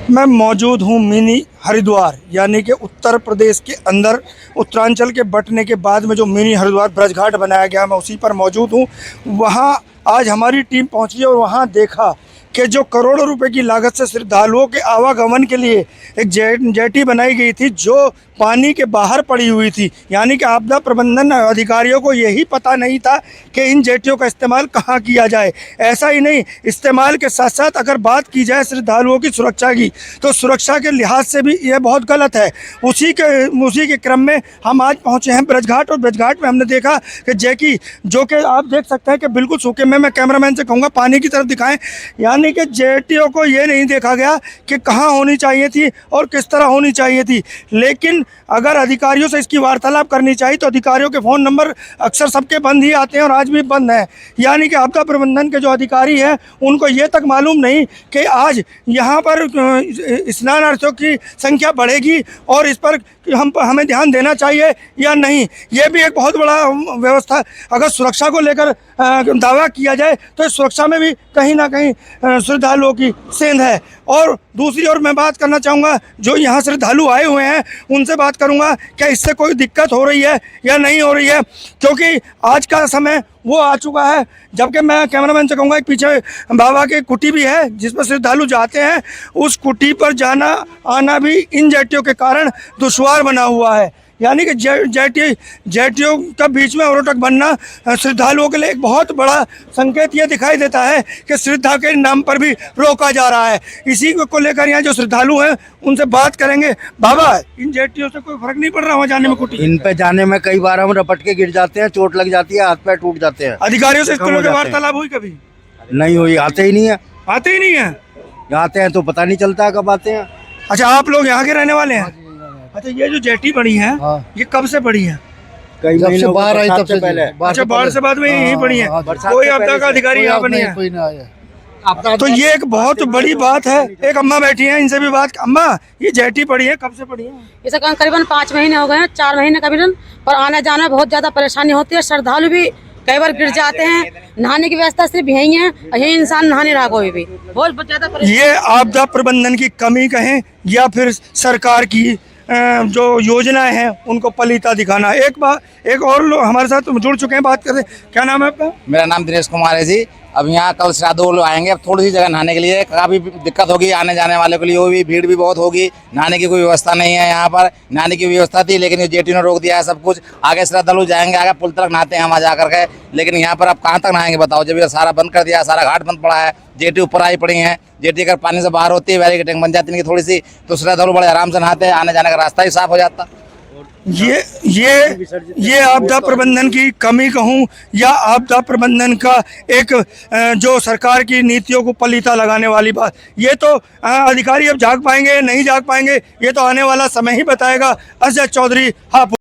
मैं मौजूद हूँ मिनी हरिद्वार यानी कि उत्तर प्रदेश के अंदर उत्तरांचल के बंटने के बाद में जो मिनी हरिद्वार ब्रजघाट बनाया गया, मैं उसी पर मौजूद हूँ। वहाँ आज हमारी टीम पहुँची और वहाँ देखा कि जो करोड़ों रुपए की लागत से श्रद्धालुओं के आवागमन के लिए एक जेटी बनाई गई थी जो पानी के बाहर पड़ी हुई थी, यानी कि आपदा प्रबंधन अधिकारियों को यही पता नहीं था कि इन जेटियों का इस्तेमाल कहाँ किया जाए। ऐसा ही नहीं, इस्तेमाल के साथ साथ अगर बात की जाए श्रद्धालुओं की सुरक्षा की, तो सुरक्षा के लिहाज से भी ये बहुत गलत है। उसी के क्रम में हम आज पहुँचे हैं ब्रजघाट, और ब्रजघाट में हमने देखा कि जेटी जो कि आप देख सकते हैं कि बिल्कुल सूखे में, मैं कैमरामैन से कहूँगा पानी की तरफ दिखाएं, यानी कि जेटियों को ये नहीं देखा गया कि कहाँ होनी चाहिए थी और किस तरह होनी चाहिए थी। लेकिन अगर अधिकारियों से इसकी वार्तालाप करनी चाहिए तो अधिकारियों के फ़ोन नंबर अक्सर सबके बंद ही आते हैं और आज भी बंद हैं। यानी कि आपदा प्रबंधन के जो अधिकारी हैं उनको ये तक मालूम नहीं कि आज यहाँ पर स्नानार्थियों की संख्या बढ़ेगी और इस पर हमें ध्यान देना चाहिए या नहीं। ये भी एक बहुत बड़ा व्यवस्था, अगर सुरक्षा को लेकर दावा किया जाए तो इस सुरक्षा में भी कहीं ना कहीं श्रद्धालुओं की सेंध है। और दूसरी ओर मैं बात करना चाहूँगा, जो यहाँ श्रद्धालु आए हुए हैं उनसे बात करूँगा क्या इससे कोई दिक्कत हो रही है या नहीं हो रही है, क्योंकि आज का समय वो आ चुका है। जबकि मैं कैमरामैन से कहूँगा एक पीछे बाबा की कुटी भी है जिस पर श्रद्धालु जाते हैं, उस कुटी पर जाना आना भी इन जेटियों के कारण दुश्वार बना हुआ है। यानी कि जेटियों का बीच में अवरोधक बनना श्रद्धालुओं के लिए एक बहुत बड़ा संकेत ये दिखाई देता है कि श्रद्धा के नाम पर भी रोका जा रहा है। इसी को लेकर यहाँ जो श्रद्धालु हैं उनसे बात करेंगे। बाबा, इन जेटियों से कोई फर्क नहीं पड़ रहा वहाँ जाने में? कुटी इन पे जाने में कई बार हम रपट के गिर जाते हैं, चोट लग जाती है, हाथ पैर टूट जाते हैं। अधिकारियों से इस तरह की वार्तालाप हुई कभी? नहीं हुई, आते ही नहीं है। आते ही नहीं है? आते हैं तो पता नहीं चलता कब आते हैं। अच्छा, आप लोग यहाँ के रहने वाले हैं? अच्छा, ये जो जेटी बनी है ये कब से पड़ी है? कई जब से बाहर आई तब से पहले। अच्छा, बाढ़ से बाद में यही पड़ी है? कोई आपदा का अधिकारी यहाँ पर नहीं है? कोई ना आया। तो ये एक बहुत बड़ी बात है। एक अम्मा बैठी हैं, इनसे भी बात। अम्मा, ये जेटी पड़ी है, कब से पड़ी है? इसे करीबन 5 महीने हो गए हैं, 4 महीने करीबन, पर आने जाने में बहुत ज्यादा परेशानी होती है। श्रद्धालु भी कई बार गिर जाते हैं। नहाने की व्यवस्था सिर्फ यही है, यही इंसान नहा नहीं रहा कोई भी। बहुत ज्यादा ये आपदा प्रबंधन की कमी कहें या फिर सरकार की जो योजनाएं हैं उनको पलीता दिखाना। एक और लोग हमारे साथ जुड़ चुके हैं, बात करते हैं। क्या नाम है आपका? मेरा नाम दिनेश कुमार है जी। अब यहाँ कल श्राद्धो लोग आएंगे, अब थोड़ी सी जगह नहाने के लिए काफ़ी दिक्कत होगी आने जाने वाले के लिए, वो भी भीड़ भी बहुत होगी। नहाने की कोई व्यवस्था नहीं है यहाँ पर। नहाने की व्यवस्था थी लेकिन ये जेटी ने रोक दिया है सब कुछ। आगे श्रद्धालु जाएंगे, आगे पुल तक नहाते हैं वहाँ जा करके, लेकिन यहाँ पर अब कहाँ तक नहाएंगे बताओ, जब ये सारा बंद कर दिया, सारा घाट बंद पड़ा है, जेटी ऊपर आई पड़ी है। जेटी अगर पानी से बाहर होती है, बैरिकेडिंग बन जाती है थोड़ी सी, तो श्रद्धालु बड़े आराम से नहाते हैं, आने जाने का रास्ता ही साफ हो जाता। ये आपदा प्रबंधन की कमी कहूँ या आपदा प्रबंधन का एक जो सरकार की नीतियों को पलीता लगाने वाली बात, ये तो अधिकारी अब जाग पाएंगे नहीं जाग पाएंगे, ये तो आने वाला समय ही बताएगा। अजय चौधरी, हापुड़।